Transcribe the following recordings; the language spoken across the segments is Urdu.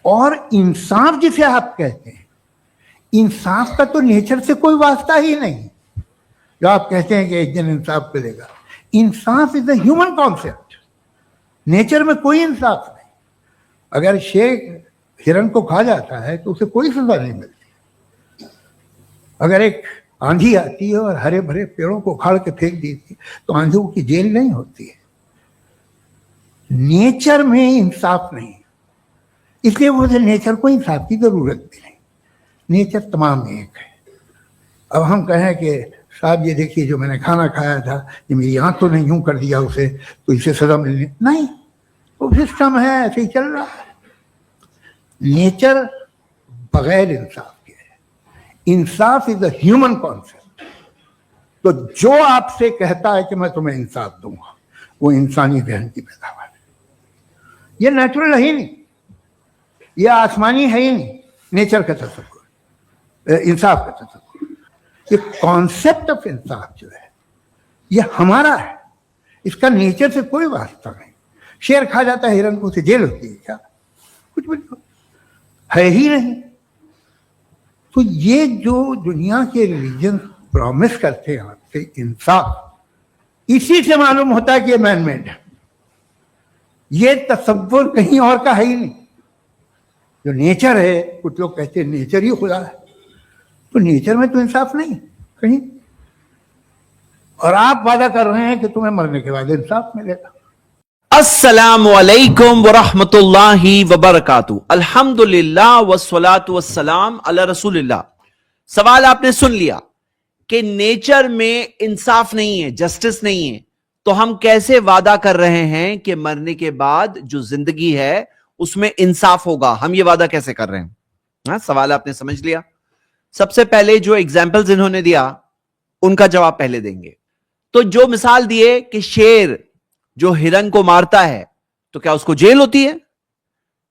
اور انصاف جسے آپ کہتے ہیں، انصاف کا تو نیچر سے کوئی واسطہ ہی نہیں. جو آپ کہتے ہیں کہ ایک دن انصاف ملے گا، انصاف از اے ہیومن کانسیپٹ. نیچر میں کوئی انصاف نہیں. اگر شیر ہرن کو کھا جاتا ہے تو اسے کوئی سزا نہیں ملتی. اگر ایک آندھی آتی ہے اور ہرے بھرے پیڑوں کو اکھاڑ کے پھینک دیتی تو آندھیوں کی جیل نہیں ہوتی ہے. نیچر میں انصاف نہیں، اس لیے وہ نیچر کو انصاف کی ضرورت بھی نہیں. نیچر تمام ایک ہے. اب ہم کہیں کہ صاحب یہ دیکھیے جو میں نے کھانا کھایا تھا یہ میری آنکھوں نے یوں کر دیا اسے تو اسے سزا ملنی نہیں. وہ سسٹم ہے، ایسے ہی چل رہا ہے. نیچر بغیر انصاف کے ہے. انصاف از اے ہیومن کانسیپٹ. تو جو آپ سے کہتا ہے کہ میں تمہیں انصاف دوں گا وہ انسانی ذہن کی پیداوار ہے. یہ نیچرل ہے ہی نہیں، یہ آسمانی ہے ہی نہیں. نیچر کا تصور، انصاف کا تصور، یہ کانسیپٹ آف انصاف جو ہے یہ ہمارا ہے. اس کا نیچر سے کوئی واسطہ نہیں. شیر کھا جاتا ہے ہرن کو، اسے جیل ہوتی ہے کیا؟ کچھ بھی ہے ہی نہیں. تو یہ جو دنیا کے ریلیجن پرومس کرتے ہیں آپ سے انصاف، اسی سے معلوم ہوتا ہے کہ یہ مین میڈ ہے. یہ تصور کہیں اور کا ہے ہی نہیں. جو نیچر ہے، کچھ لوگ کہتے ہیں نیچر ہی خدا ہے، تو نیچر میں تو انصاف نہیں کہیں. اور آپ وعدہ کر رہے ہیں کہ تمہیں مرنے کے بعد انصاف ملے گا. السلام علیکم ورحمۃ اللہ وبرکاتہ. الحمدللہ والصلاۃ والسلام علی رسول اللہ. سوال آپ نے سن لیا کہ نیچر میں انصاف نہیں ہے، جسٹس نہیں ہے، تو ہم کیسے وعدہ کر رہے ہیں کہ مرنے کے بعد جو زندگی ہے اس میں انصاف ہوگا؟ ہم یہ وعدہ کیسے کر رہے ہیں؟ ہاں، سوال آپ نے سمجھ لیا. سب سے پہلے جو ایگزامپلز انہوں نے دیا ان کا جواب پہلے دیں گے. تو جو مثال دیے کہ شیر جو ہرن کو مارتا ہے تو کیا اس کو جیل ہوتی ہے؟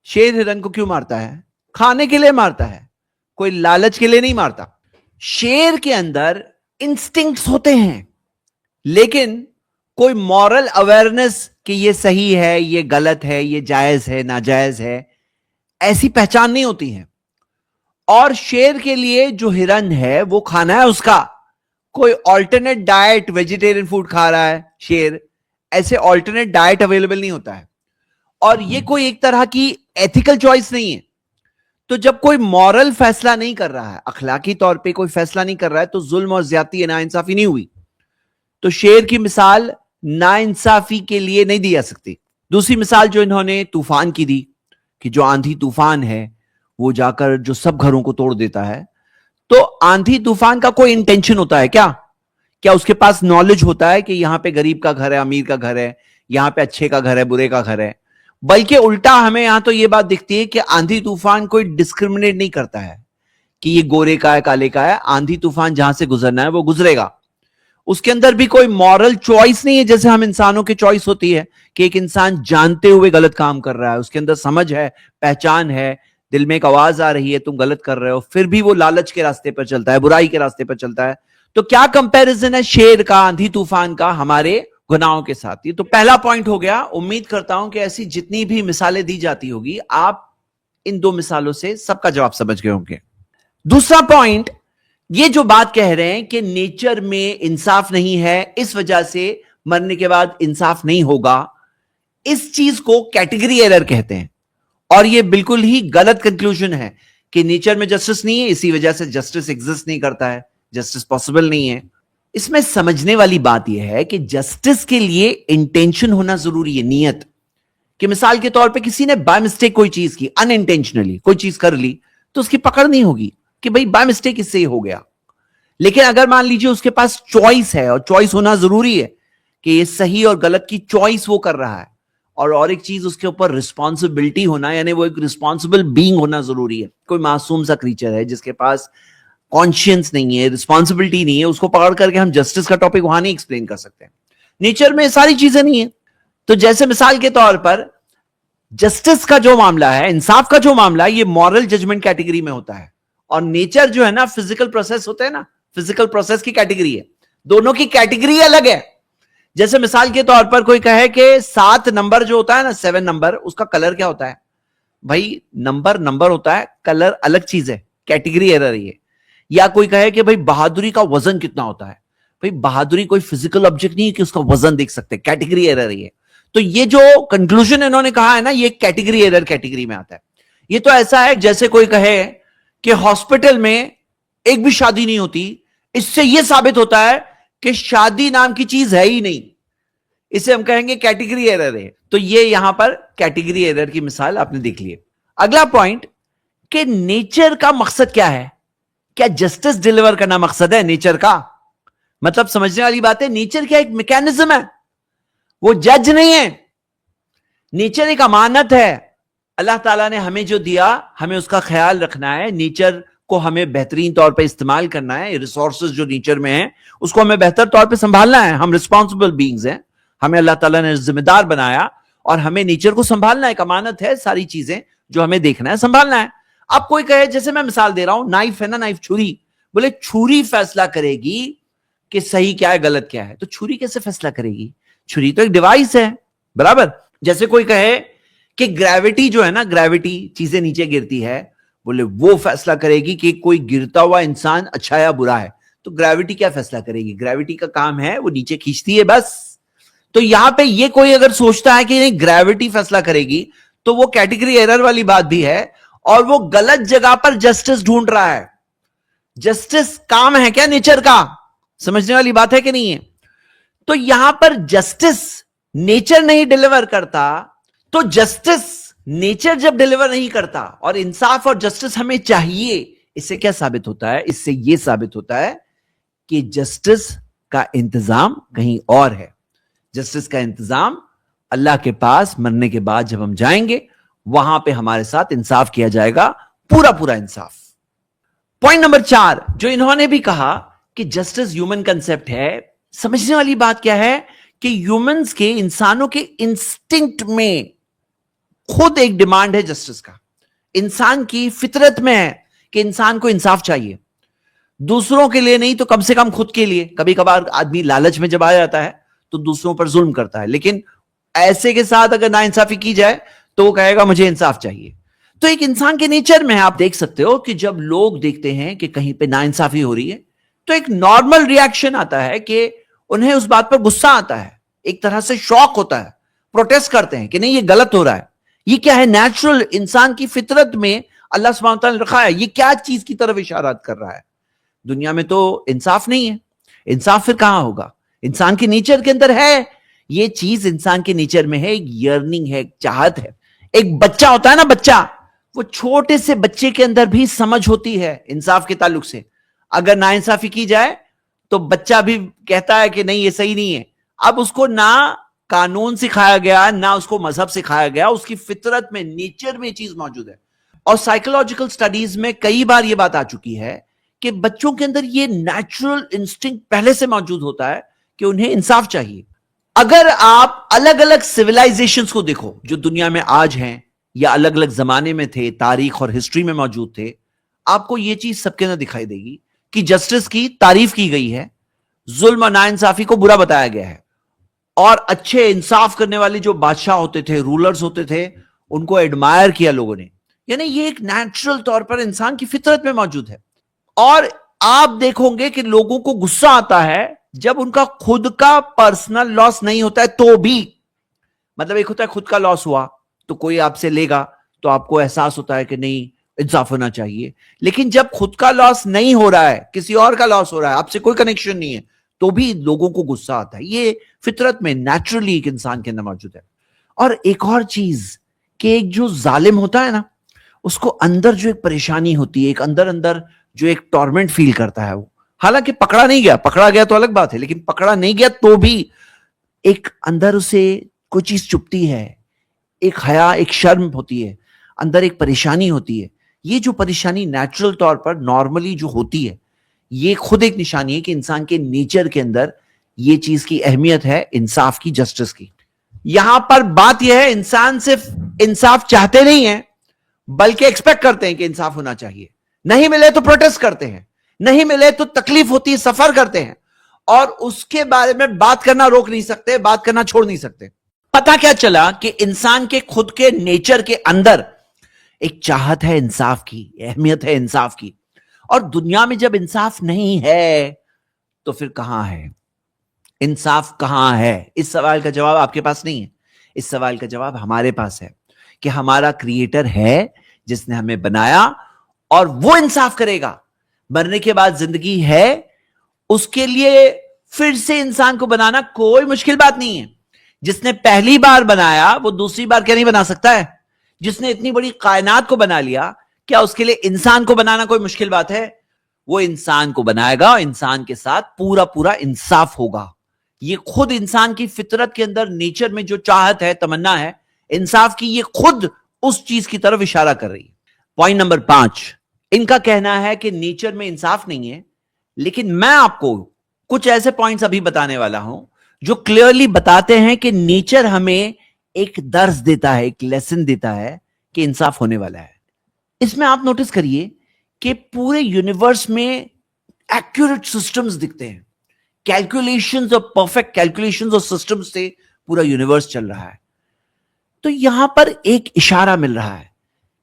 شیر ہرن کو کیوں مارتا ہے؟ کھانے کے لیے مارتا ہے، کوئی لالچ کے لیے نہیں مارتا. شیر کے اندر انسٹنکٹس ہوتے ہیں لیکن کوئی مورل اویئرنس کہ یہ صحیح ہے، یہ غلط ہے، یہ جائز ہے، ناجائز ہے، ایسی پہچان نہیں ہوتی ہے. اور شیر کے لیے جو ہرن ہے وہ کھانا ہے اس کا. کوئی آلٹرنیٹ ڈائٹ، ویجیٹیرین فوڈ کھا رہا ہے شیر، ایسے آلٹرنیٹ ڈائٹ اویلیبل نہیں ہوتا ہے. اور یہ کوئی ایک طرح کی ایتھیکل چوائس نہیں ہے. تو جب کوئی مورل فیصلہ نہیں کر رہا ہے، اخلاقی طور پہ کوئی فیصلہ نہیں کر رہا ہے، تو ظلم اور زیادتی، ناانصافی نہیں ہوئی. تو شیر کی مثال ناانصافی کے لیے نہیں دی جا سکتی. دوسری مثال جو انہوں نے طوفان کی دی کہ جو آندھی طوفان ہے وہ جا کر جو سب گھروں کو توڑ دیتا ہے، تو آندھی طوفان کا کوئی انٹینشن ہوتا ہے کیا اس کے پاس نالج ہوتا ہے کہ یہاں پہ غریب کا گھر ہے، امیر کا گھر ہے، یہاں پہ اچھے کا گھر ہے، برے کا گھر ہے؟ بلکہ الٹا ہمیں یہاں تو یہ بات دکھتی ہے کہ آندھی طوفان کوئی ڈسکرمنیٹ نہیں کرتا ہے کہ یہ گورے کا ہے، کالے کا ہے. آندھی طوفان جہاں سے گزرنا ہے وہ گزرے گا. اس کے اندر بھی کوئی مورل چوائس نہیں ہے جیسے ہم انسانوں کی چوائس ہوتی ہے کہ ایک انسان جانتے ہوئے غلط کام کر رہا ہے، اس کے اندر سمجھ ہے، پہچان ہے، دل میں ایک آواز آ رہی ہے تم غلط کر رہے ہو، پھر بھی وہ لالچ کے راستے پر چلتا ہے، برائی کے راستے پر چلتا ہے. تو کیا کمپیریزن ہے شیر کا، آندھی طوفان کا ہمارے گناہوں کے ساتھ؟ یہ تو پہلا پوائنٹ ہو گیا. امید کرتا ہوں کہ ایسی جتنی بھی مثالیں دی جاتی ہوگی آپ ان دو مثالوں سے سب کا جواب سمجھ گئے ہوں گے. دوسرا پوائنٹ، یہ جو بات کہہ رہے ہیں کہ نیچر میں انصاف نہیں ہے اس وجہ سے مرنے کے بعد انصاف نہیں ہوگا، اس چیز کو کیٹیگری ایرر کہتے ہیں. اور یہ بالکل ہی غلط کنکلوژن ہے کہ نیچر میں جسٹس نہیں ہے اسی وجہ سے جسٹس ایگزسٹ نہیں کرتا ہے، جسٹس پاسبل نہیں ہے. اس میں سمجھنے والی بات یہ ہے کہ جسٹس کے لیے انٹینشن ہونا ضروری ہے، نیت. کہ مثال کے طور پہ کسی نے بائی مسٹیک کوئی چیز کی، ان انٹینشنلی کوئی چیز کر لی تو اس کی پکڑ نہیں ہوگی کہ بھائی بائی مسٹیک اس سے ہی ہو گیا. لیکن اگر مان لیجیے اس کے پاس چوائس ہے، اور چوائس ہونا ضروری ہے کہ یہ صحیح اور غلط کی چوائس وہ کر رہا ہے، اور ایک چیز اس کے اوپر رسپانسبلٹی ہونا، یعنی وہ ایک رسپانسبل بینگ ہونا ضروری ہے. کوئی معصوم سا کریچر ہے جس کے پاس کانشینس نہیں ہے، رسپانسبلٹی نہیں ہے، اس کو پکڑ کر کے ہم جسٹس کا ٹاپک وہاں نہیں ایکسپلین کر سکتے. نیچر میں ساری چیزیں نہیں ہیں. تو جیسے مثال کے طور پر جسٹس کا جو معاملہ ہے، انصاف کا جو معاملہ ہے، یہ مورل ججمنٹ کیٹیگری میں ہوتا ہے. اور نیچر جو ہے نا، فزیکل پروسیس ہوتا ہے نا، فزیکل پروسیس کی کیٹیگری ہے. دونوں کی کیٹیگری الگ ہے. جیسے مثال کے طور پر کوئی کہے کہ 7 نمبر جو ہوتا ہے نا، 7 نمبر، اس کا کلر کیا ہوتا ہے؟ بھائی نمبر ہوتا ہے, کلر الگ چیز ہے, کیٹیگری ایرر یہ. یا کوئی کہے کہ بھائی بہادری کا وزن کتنا ہوتا ہے, بھائی بہادری کوئی فزیکل آبجیکٹ نہیں ہے کہ اس کا وزن دیکھ سکتے, کیٹیگری ایرر یہ. تو یہ جو کنکلوژن انہوں نے کہا ہے نا, یہ کیٹیگری ایرر کیٹیگری میں آتا ہے. یہ تو ایسا ہے جیسے کوئی کہے کہ ہاسپٹل میں ایک بھی شادی نہیں ہوتی, اس سے یہ ثابت ہوتا ہے کہ شادی نام کی چیز ہے ہی نہیں, اسے ہم کہیں گے کیٹیگری ایرر ہے. تو یہ یہاں پر کیٹیگری ایرر کی مثال آپ نے دیکھ لی ہے. اگلا پوائنٹ کہ نیچر کا مقصد کیا ہے, کیا جسٹس ڈیلیور کرنا مقصد ہے نیچر کا؟ مطلب سمجھنے والی بات ہے, نیچر کیا ایک میکینزم ہے, وہ جج نہیں ہے. نیچر ایک امانت ہے, اللہ تعالیٰ نے ہمیں جو دیا ہمیں اس کا خیال رکھنا ہے, نیچر کو ہمیں بہترین طور پہ استعمال کرنا ہے, ریسورسز جو نیچر میں ہیں اس کو ہمیں بہتر طور پہ سنبھالنا ہے. ہم ریسپانسبل بینگز ہیں, ہمیں اللہ تعالیٰ نے ذمہ دار بنایا اور ہمیں نیچر کو سنبھالنا ہے, ایک امانت ہے, ساری چیزیں جو ہمیں دیکھنا ہے سنبھالنا ہے. اب کوئی کہے, جیسے میں مثال دے رہا ہوں, نائف ہے نا, نائف چھری, بولے چھری فیصلہ کرے گی کہ صحیح کیا ہے غلط کیا ہے. تو چھری کیسے فیصلہ کرے گی؟ چھری تو ایک ڈیوائس ہے, برابر. جیسے کوئی کہے کہ گریوٹی جو ہے نا, گریوٹی چیزیں نیچے گرتی ہے, بولے وہ فیصلہ کرے گی کہ کوئی گرتا ہوا انسان اچھا یا برا ہے. تو گریوٹی کیا فیصلہ کرے گی؟ گریوٹی کا کام ہے وہ نیچے کھینچتی ہے بس. تو یہاں پہ یہ کوئی اگر سوچتا ہے کہ نہیں گریوٹی فیصلہ کرے گی تو وہ کیٹیگری ایرر والی بات بھی ہے, اور وہ غلط جگہ پر جسٹس ڈھونڈ رہا ہے. جسٹس کام ہے کیا نیچر کا؟ سمجھنے والی بات ہے کہ نہیں ہے؟ تو یہاں پر جسٹس نیچر نہیں ڈیلیور کرتا, تو جسٹس نیچر جب ڈیلیور نہیں کرتا اور انصاف اور جسٹس ہمیں چاہیے, اس سے کیا ثابت ہوتا ہے؟ اس سے یہ ثابت ہوتا ہے کہ جسٹس کا انتظام کہیں اور ہے. جسٹس کا انتظام اللہ کے پاس مرنے کے بعد جب ہم جائیں گے وہاں پہ ہمارے ساتھ انصاف کیا جائے گا, پورا انصاف. پوائنٹ نمبر 4 جو انہوں نے بھی کہا کہ جسٹس ہیومن کنسپٹ ہے, سمجھنے والی بات کیا ہے کہ ہیومنز کے, انسانوں کے انسٹنکٹ میں خود ایک ڈیمانڈ ہے جسٹس کا. انسان کی فطرت میں ہے کہ انسان کو انصاف چاہیے, دوسروں کے لیے نہیں تو کم سے کم خود کے لیے. کبھی کبھار آدمی لالچ میں جب آ جاتا ہے تو دوسروں پر ظلم کرتا ہے, لیکن ایسے کے ساتھ اگر ناانصافی کی جائے تو وہ کہے گا مجھے انصاف چاہیے. تو ایک انسان کے نیچر میں آپ دیکھ سکتے ہو کہ جب لوگ دیکھتے ہیں کہ کہیں پہ ناانصافی ہو رہی ہے تو ایک نارمل ریاکشن آتا ہے کہ انہیں اس بات پر غصہ آتا ہے, ایک طرح سے شوق ہوتا ہے, پروٹیسٹ کرتے ہیں کہ نہیں یہ غلط ہو رہا ہے. یہ کیا ہے؟ نیچرل انسان کی فطرت میں اللہ سبحانہ وتعالی نے رکھا ہے. یہ کیا چیز کی طرف اشارات کر رہا ہے؟ دنیا میں تو انصاف نہیں ہے, انصاف پھر کہاں ہوگا؟ انسان کے نیچر کے اندر ہے یہ چیز, انسان کے نیچر میں ہے, ایک یرننگ ہے, ایک چاہت ہے. ایک بچہ ہوتا ہے نا, بچہ, وہ چھوٹے سے بچے کے اندر بھی سمجھ ہوتی ہے انصاف کے تعلق سے. اگر ناانصافی کی جائے تو بچہ بھی کہتا ہے کہ نہیں یہ صحیح نہیں ہے. اب اس کو نہ قانون سکھایا گیا نہ اس کو مذہب سکھایا گیا, اس کی فطرت میں, نیچر میں یہ چیز موجود ہے. اور سائیکولوجیکل سٹڈیز میں کئی بار یہ بات آ چکی ہے کہ بچوں کے اندر یہ نیچرل انسٹنکٹ پہلے سے موجود ہوتا ہے کہ انہیں انصاف چاہیے. اگر آپ الگ الگ سویلائزیشنز کو دیکھو جو دنیا میں آج ہیں یا الگ الگ زمانے میں تھے, تاریخ اور ہسٹری میں موجود تھے, آپ کو یہ چیز سب کے اندر دکھائی دے گی کہ جسٹس کی تعریف کی گئی ہے, ظلم اور ناانصافی کو برا بتایا گیا ہے, اور اچھے انصاف کرنے والے جو بادشاہ ہوتے تھے, رولرز ہوتے تھے, ان کو ایڈمائر کیا لوگوں نے. یعنی یہ ایک نیچرل طور پر انسان کی فطرت میں موجود ہے. اور آپ دیکھو گے کہ لوگوں کو غصہ آتا ہے جب ان کا خود کا پرسنل لاس نہیں ہوتا ہے تو بھی. مطلب ایک ہوتا ہے خود کا لاس ہوا تو کوئی آپ سے لے گا تو آپ کو احساس ہوتا ہے کہ نہیں انصاف ہونا چاہیے, لیکن جب خود کا لاس نہیں ہو رہا ہے, کسی اور کا لاس ہو رہا ہے, آپ سے کوئی کنیکشن نہیں ہے, تو بھی لوگوں کو غصہ آتا ہے. یہ فطرت میں نیچرلی ایک انسان کے اندر موجود ہے. اور ایک اور چیز کہ ایک جو ظالم ہوتا ہے نا, اس کو اندر جو ایک پریشانی ہوتی ہے, ایک اندر جو ایک ٹورمنٹ فیل کرتا ہے, وہ حالانکہ پکڑا نہیں گیا, پکڑا گیا تو الگ بات ہے, لیکن پکڑا نہیں گیا تو بھی ایک اندر اسے کوئی چیز چپتی ہے, ایک حیا, ایک شرم ہوتی ہے, اندر ایک پریشانی ہوتی ہے. یہ جو پریشانی نیچرل طور پر نارملی جو ہوتی ہے, یہ خود ایک نشانی ہے کہ انسان کے نیچر کے اندر یہ چیز کی اہمیت ہے, انصاف کی, جسٹس کی. یہاں پر بات یہ ہے انسان صرف انصاف چاہتے نہیں ہیں بلکہ ایکسپیکٹ کرتے ہیں کہ انصاف ہونا چاہیے. نہیں ملے تو پروٹیسٹ کرتے ہیں, نہیں ملے تو تکلیف ہوتی ہے, سفر کرتے ہیں, اور اس کے بارے میں بات کرنا روک نہیں سکتے, بات کرنا چھوڑ نہیں سکتے. پتا کیا چلا کہ انسان کے خود کے نیچر کے اندر ایک چاہت ہے انصاف کی, اہمیت ہے انصاف کی. اور دنیا میں جب انصاف نہیں ہے تو پھر کہاں ہے انصاف؟ کہاں ہے؟ اس سوال کا جواب آپ کے پاس نہیں ہے. اس سوال کا جواب ہمارے پاس ہے کہ ہمارا کریٹر ہے جس نے ہمیں بنایا, اور وہ انصاف کرے گا. مرنے کے بعد زندگی ہے, اس کے لیے پھر سے انسان کو بنانا کوئی مشکل بات نہیں ہے. جس نے پہلی بار بنایا وہ دوسری بار کیا نہیں بنا سکتا ہے؟ جس نے اتنی بڑی کائنات کو بنا لیا, کیا اس کے لیے انسان کو بنانا کوئی مشکل بات ہے؟ وہ انسان کو بنائے گا, انسان کے ساتھ پورا پورا انصاف ہوگا. یہ خود انسان کی فطرت کے اندر, نیچر میں جو چاہت ہے, تمنا ہے انصاف کی, یہ خود اس چیز کی طرف اشارہ کر رہی ہے. پوائنٹ نمبر 5, ان کا کہنا ہے کہ نیچر میں انصاف نہیں ہے, لیکن میں آپ کو کچھ ایسے پوائنٹس ابھی بتانے والا ہوں جو کلیئرلی بتاتے ہیں کہ نیچر ہمیں ایک درس دیتا ہے, ایک لیسن دیتا ہے کہ انصاف ہونے والا ہے. اس میں آپ نوٹس کریے کہ پورے یونیورس میں ایکوریٹ سسٹمز دکھتے ہیں, کیلکولیشنز اور پرفیکٹ کیلکولیشنز اور سسٹمز سے پورا یونیورس چل رہا ہے. تو یہاں پر ایک اشارہ مل رہا ہے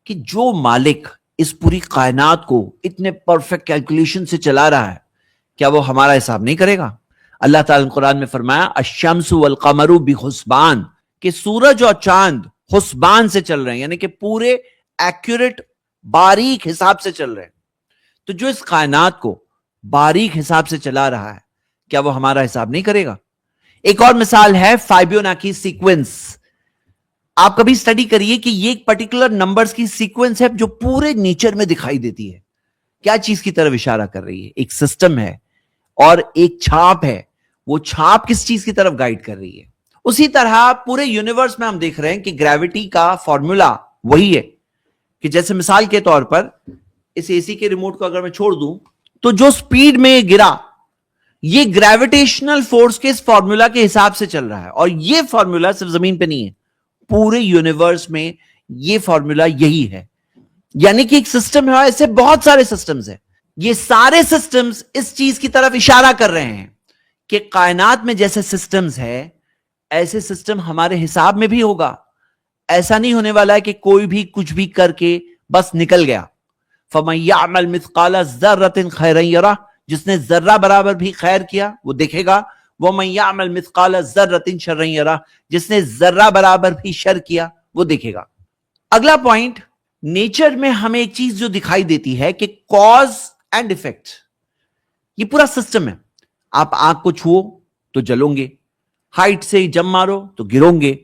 کہ جو مالک اس پوری کائنات کو اتنے پرفیکٹ کیلکولیشن سے چلا رہا ہے, کیا وہ ہمارا حساب نہیں کرے گا؟ اللہ تعالیٰ نے قرآن میں فرمایا الشمس والقمر بحسبان, کہ سورج اور چاند حسبان سے چل رہے ہیں, یعنی کہ پورے ایکوریٹ باریک حساب سے چل رہے ہیں. تو جو اس کائنات کو باریک حساب سے چلا رہا ہے, کیا وہ ہمارا حساب نہیں کرے گا؟ ایک اور مثال ہے فائبوناچی سیکوینس. آپ کبھی اسٹڈی کریے کہ یہ ایک پرٹیکولر نمبرز کی سیکوینس ہے جو پورے نیچر میں دکھائی دیتی ہے. کیا چیز کی طرف اشارہ کر رہی ہے؟ ایک سسٹم ہے اور ایک چھاپ ہے. وہ چھاپ کس چیز کی طرف گائیڈ کر رہی ہے؟ اسی طرح پورے یونیورس میں ہم دیکھ رہے ہیں کہ گریوٹی کا فارمولا وہی ہے کہ جیسے مثال کے طور پر اس اے سی کے ریموٹ کو اگر میں چھوڑ دوں تو جو سپیڈ میں گرا, یہ گریویٹیشنل فورس کے اس فارمولا کے حساب سے چل رہا ہے. اور یہ فارمولا صرف زمین پہ نہیں ہے, پورے یونیورس میں یہ فارمولا یہی ہے. یعنی کہ ایک سسٹم ہے, ایسے بہت سارے سسٹمز ہیں. یہ سارے سسٹمز اس چیز کی طرف اشارہ کر رہے ہیں کہ کائنات میں جیسے سسٹمز ہے ایسے سسٹم ہمارے حساب میں بھی ہوگا. ایسا نہیں ہونے والا ہے کہ کوئی بھی کچھ بھی کر کے بس نکل گیا. فَمَن يَعْمَلْ مِثْقَالَ ذَرَّةٍ خَيْرًا يَرَهُ, جس نے ذرہ برابر بھی خیر کیا وہ دیکھے گا. وَمَن يَعْمَلْ مِثْقَالَ ذَرَّةٍ شَرًّا يَرَهُ, جس نے ذرہ برابر بھی شر کیا وہ دیکھے گا. اگلا پوائنٹ, نیچر میں ہمیں ایک چیز جو دکھائی دیتی ہے کہ کاز اینڈ ایفیکٹ, یہ پورا سسٹم ہے. آپ آنکھ کو چھو تو جلوں گے, ہائٹ سے جم مارو تو گروں گے,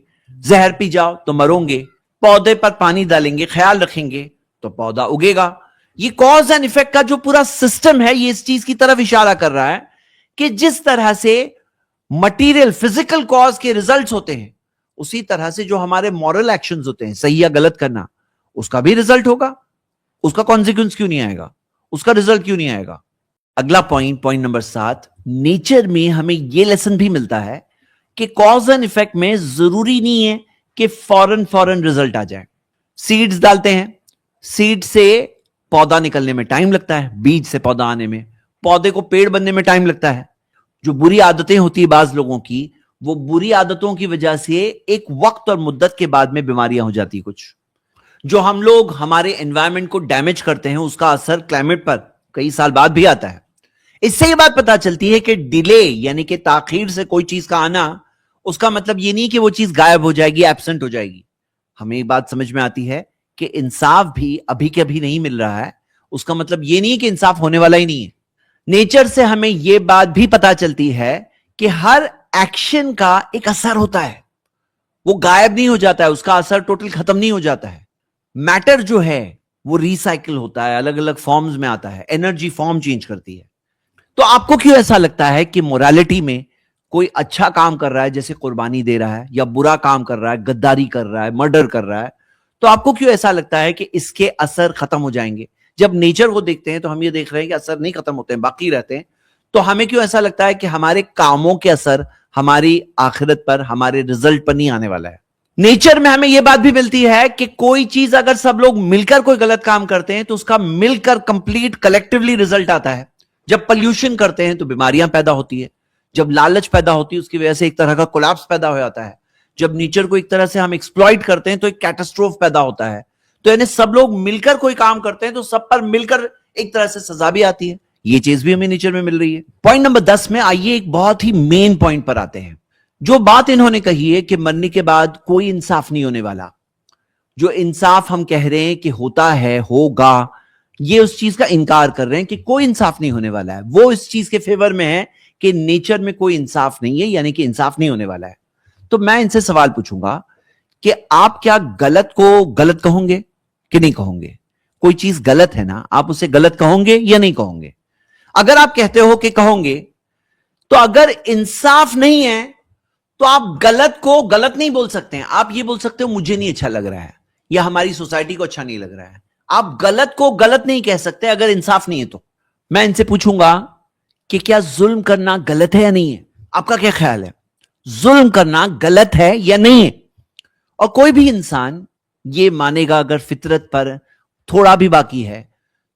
زہر پی جاؤ تو مروں گے, پودے پر پانی ڈالیں گے, خیال رکھیں گے تو پودا اگے گا. یہ کاز اینڈ ایفیکٹ کا جو پورا سسٹم ہے یہ اس چیز کی طرف اشارہ کر رہا ہے کہ جس طرح سے مٹیریل فزیکل کاز کے ریزلٹس ہوتے ہیں, اسی طرح سے جو ہمارے مورل ایکشنز ہوتے ہیں, صحیح یا غلط کرنا, اس کا بھی ریزلٹ ہوگا. اس کا کانسیکوینس کیوں نہیں آئے گا؟ اس کا ریزلٹ کیوں نہیں آئے گا؟ اگلا پوائنٹ نمبر 7, نیچر میں ہمیں یہ لیسن بھی ملتا ہے کہ کاز اینڈ ایفیکٹ میں ضروری نہیں ہے کہ فوراً ریزلٹ آ جائے. سیڈز ڈالتے ہیں, سیڈ سے پودا نکلنے میں ٹائم لگتا ہے, بیج سے پودا آنے میں, پودے کو پیڑ بننے میں ٹائم لگتا ہے. جو بری عادتیں ہوتی ہیں بعض لوگوں کی, وہ بری عادتوں کی وجہ سے ایک وقت اور مدت کے بعد میں بیماریاں ہو جاتی. کچھ جو ہم لوگ ہمارے انوائرمنٹ کو ڈیمیج کرتے ہیں اس کا اثر کلائمیٹ پر کئی سال بعد بھی آتا ہے. اس سے یہ بات پتا چلتی ہے کہ ڈیلے یعنی کہ تاخیر سے کوئی چیز کا آنا, اس کا مطلب یہ نہیں کہ وہ چیز غائب ہو جائے گی, ایبسنٹ ہو جائے گی. ہمیں یہ بات سمجھ میں آتی ہے کہ انصاف بھی ابھی کے ابھی نہیں مل رہا ہے, اس کا مطلب یہ نہیں کہ انصاف ہونے والا ہی نہیں ہے. نیچر سے ہمیں یہ بات بھی پتا چلتی ہے کہ ہر ایکشن کا ایک اثر ہوتا ہے, وہ غائب نہیں ہو جاتا ہے, اس کا اثر ٹوٹل ختم نہیں ہو جاتا ہے. میٹر جو ہے وہ ریسائکل ہوتا ہے, الگ الگ فارمز میں آتا ہے, انرجی فارم چینج کرتی ہے. تو آپ کو کیوں ایسا لگتا ہے کہ مورالیٹی میں کوئی اچھا کام کر رہا ہے جیسے قربانی دے رہا ہے, یا برا کام کر رہا ہے, غداری کر رہا ہے, مرڈر کر رہا ہے, تو آپ کو کیوں ایسا لگتا ہے کہ اس کے اثر ختم ہو جائیں گے؟ جب نیچر کو دیکھتے ہیں تو ہم یہ دیکھ رہے ہیں کہ اثر نہیں ختم ہوتے ہیں, باقی رہتے ہیں. تو ہمیں کیوں ایسا لگتا ہے کہ ہمارے کاموں کے اثر ہماری آخرت پر, ہمارے رزلٹ پر نہیں آنے والا ہے؟ نیچر میں ہمیں یہ بات بھی ملتی ہے کہ کوئی چیز اگر سب لوگ مل کر کوئی غلط کام کرتے ہیں تو اس کا مل کر کمپلیٹ کلیکٹیولی رزلٹ آتا ہے. جب پلیوشن کرتے ہیں تو بیماریاں پیدا ہوتی ہے, جب لالچ پیدا ہوتی ہے اس کی وجہ سے ایک طرح کا کولاپس پیدا ہو جاتا ہے, جب نیچر کو ایک طرح سے ہم ایکسپلائٹ کرتے ہیں تو ایک کیٹاسٹروف پیدا ہوتا ہے. تو یعنی سب لوگ مل کر کوئی کام کرتے ہیں تو سب پر مل کر ایک طرح سے سزا بھی آتی ہے. یہ چیز بھی ہمیں نیچر میں مل رہی ہے. پوائنٹ نمبر 10 میں آئیے ایک بہت ہی مین پوائنٹ پر آتے ہیں. جو بات انہوں نے کہی ہے کہ مرنے کے بعد کوئی انصاف نہیں ہونے والا, جو انصاف ہم کہہ رہے ہیں کہ ہوتا ہے, ہوگا, یہ اس چیز کا انکار کر رہے ہیں کہ کوئی انصاف نہیں ہونے والا ہے. وہ اس چیز کے فیور میں ہے کہ نیچر میں کوئی انصاف نہیں ہے, یعنی کہ انصاف نہیں ہونے والا ہے. تو میں ان سے سوال پوچھوں گا کہ آپ کیا غلط کو غلط کہوں گے کہ نہیں کہوں گے؟ کوئی چیز غلط ہے نا, آپ اسے غلط کہوں گے یا نہیں کہوں گے؟ اگر آپ کہتے ہو کہ کہوں گے, تو اگر انصاف نہیں ہے تو آپ غلط کو غلط نہیں بول سکتے ہیں. آپ یہ بول سکتے ہو مجھے نہیں اچھا لگ رہا ہے یا ہماری سوسائٹی کو اچھا نہیں لگ رہا ہے. آپ غلط کو غلط نہیں کہہ سکتے اگر انصاف نہیں ہے. تو میں ان سے پوچھوں گا کہ کیا ظلم کرنا غلط ہے یا نہیں ہے؟ آپ کا کیا خیال ہے؟ ظلم کرنا غلط ہے یا نہیں ہے؟ اور کوئی بھی انسان یہ مانے گا اگر فطرت پر تھوڑا بھی باقی ہے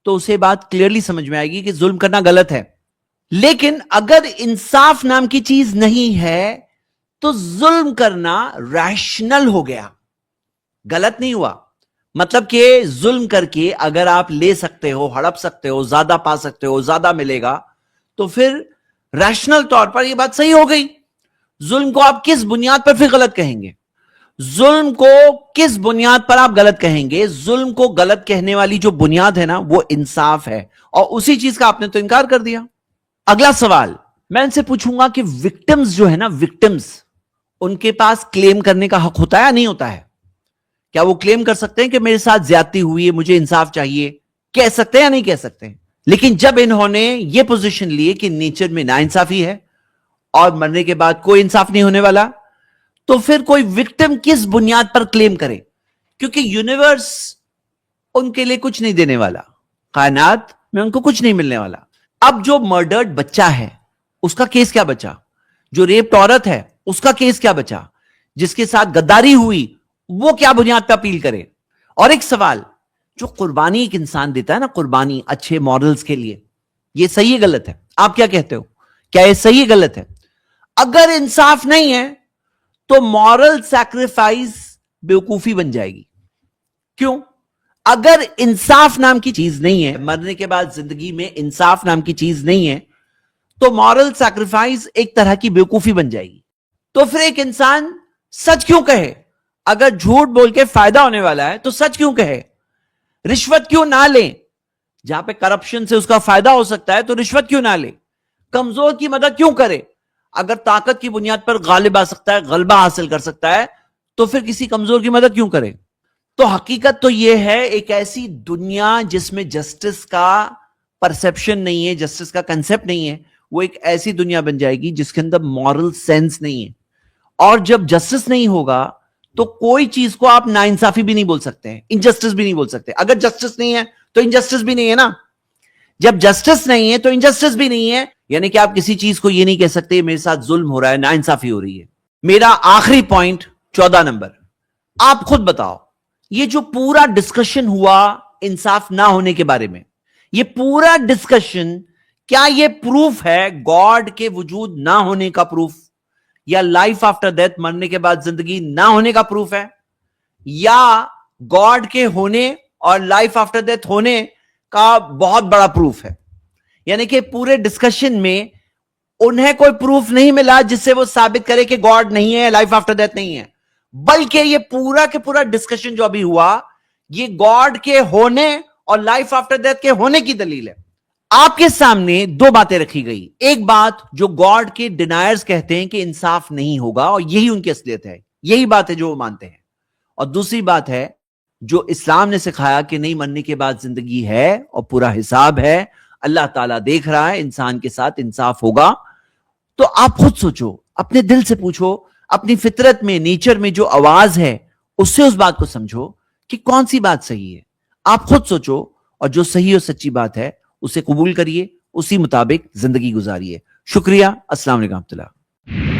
تو اسے بات کلیئرلی سمجھ میں آئے گی کہ ظلم کرنا غلط ہے. لیکن اگر انصاف نام کی چیز نہیں ہے تو ظلم کرنا ریشنل ہو گیا, غلط نہیں ہوا. مطلب کہ ظلم کر کے اگر آپ لے سکتے ہو, ہڑپ سکتے ہو, زیادہ پا سکتے ہو, زیادہ ملے گا, تو پھر ریشنل طور پر یہ بات صحیح ہو گئی. ظلم کو آپ کس بنیاد پر پھر غلط کہیں گے؟ ظلم کو کس بنیاد پر آپ غلط کہیں گے؟ ظلم کو غلط کہنے والی جو بنیاد ہے نا وہ انصاف ہے, اور اسی چیز کا آپ نے تو انکار کر دیا. اگلا سوال میں ان سے پوچھوں گا کہ وکٹمز جو ہے نا, وکٹمز, ان کے پاس کلیم کرنے کا حق ہوتا ہے یا نہیں ہوتا ہے؟ کیا وہ کلیم کر سکتے ہیں کہ میرے ساتھ زیادتی ہوئی ہے, مجھے انصاف چاہیے؟ کہہ سکتے ہیں یا نہیں کہہ سکتے ہیں؟ لیکن جب انہوں نے یہ پوزیشن لی کہ نیچر میں ناانصافی ہے اور مرنے کے بعد کوئی انصاف نہیں ہونے والا, تو پھر کوئی وکٹم کس بنیاد پر کلیم کرے؟ کیونکہ یونیورس ان کے لیے کچھ نہیں دینے والا, کائنات میں ان کو کچھ نہیں ملنے والا. اب جو مرڈرڈ بچہ ہے اس کا کیس کیا بچا؟ جو ریپڈ عورت ہے اس کا کیس کیا بچا؟ جس کے ساتھ غداری ہوئی وہ کیا بنیاد پہ اپیل کرے؟ اور ایک سوال, جو قربانی ایک انسان دیتا ہے نا, قربانی اچھے مورلز کے لیے, یہ صحیح ہے غلط ہے؟ آپ کیا کہتے ہو, کیا یہ صحیح ہے غلط ہے؟ اگر انصاف نہیں ہے تو مورل سیکریفائس بیوقوفی بن جائے گی. کیوں؟ اگر انصاف نام کی چیز نہیں ہے, مرنے کے بعد زندگی میں انصاف نام کی چیز نہیں ہے, تو مورل سیکریفائس ایک طرح کی بیوقوفی بن جائے گی. تو پھر ایک انسان سچ کیوں کہے؟ اگر جھوٹ بول کے فائدہ ہونے والا ہے تو سچ کیوں کہے؟ رشوت کیوں نہ لیں؟ جہاں پہ کرپشن سے اس کا فائدہ ہو سکتا ہے تو رشوت کیوں نہ لے؟ کمزور کی مدد کیوں کرے؟ اگر طاقت کی بنیاد پر غالب آ سکتا ہے, غلبہ حاصل کر سکتا ہے, تو پھر کسی کمزور کی مدد کیوں کرے؟ تو حقیقت تو یہ ہے, ایک ایسی دنیا جس میں جسٹس کا پرسپشن نہیں ہے, جسٹس کا کنسپٹ نہیں ہے, وہ ایک ایسی دنیا بن جائے گی جس کے اندر مورل سینس نہیں ہے. اور جب جسٹس نہیں ہوگا تو کوئی چیز کو آپ ناانصافی بھی نہیں بول سکتے ہیں, انجسٹس بھی نہیں بول سکتے. اگر جسٹس نہیں ہے تو انجسٹس بھی نہیں ہے نا. جب جسٹس نہیں ہے تو انجسٹس بھی نہیں ہے, یعنی کہ آپ کسی چیز کو یہ نہیں کہہ سکتے میرے ساتھ ظلم ہو رہا ہے, ناانصافی ہو رہی ہے. میرا آخری پوائنٹ 14 نمبر, آپ خود بتاؤ, یہ جو پورا ڈسکشن ہوا انصاف نہ ہونے کے بارے میں, یہ پورا ڈسکشن کیا یہ پروف ہے گاڈ کے وجود نہ ہونے کا پروف, یا لائف آفٹر ڈیتھ, مرنے کے بعد زندگی نہ ہونے کا پروف ہے, یا گاڈ کے ہونے اور لائف آفٹر ڈیتھ ہونے کا بہت بڑا پروف ہے؟ یعنی کہ پورے ڈسکشن میں انہیں کوئی پروف نہیں ملا جس سے وہ ثابت کرے کہ گاڈ نہیں ہے, لائف آفٹر ڈیتھ نہیں ہے, بلکہ یہ پورا کے پورا ڈسکشن جو ابھی ہوا یہ گاڈ کے ہونے اور لائف آفٹر ڈیتھ کے ہونے کی دلیل ہے. آپ کے سامنے دو باتیں رکھی گئی, ایک بات جو گاڈ کے ڈینائرز کہتے ہیں کہ انصاف نہیں ہوگا اور یہی ان کی اصلیت ہے, یہی بات ہے جو وہ مانتے ہیں, اور دوسری بات ہے جو اسلام نے سکھایا کہ نہیں, مرنے کے بعد زندگی ہے اور پورا حساب ہے, اللہ تعالیٰ دیکھ رہا ہے, انسان کے ساتھ انصاف ہوگا. تو آپ خود سوچو, اپنے دل سے پوچھو, اپنی فطرت میں, نیچر میں جو آواز ہے اس سے اس بات کو سمجھو کہ کون سی بات صحیح ہے. آپ خود سوچو, اور جو صحیح اور سچی بات ہے اسے قبول کریے, اسی مطابق زندگی گزاریے. شکریہ. السلام علیکم ورحمۃ اللہ.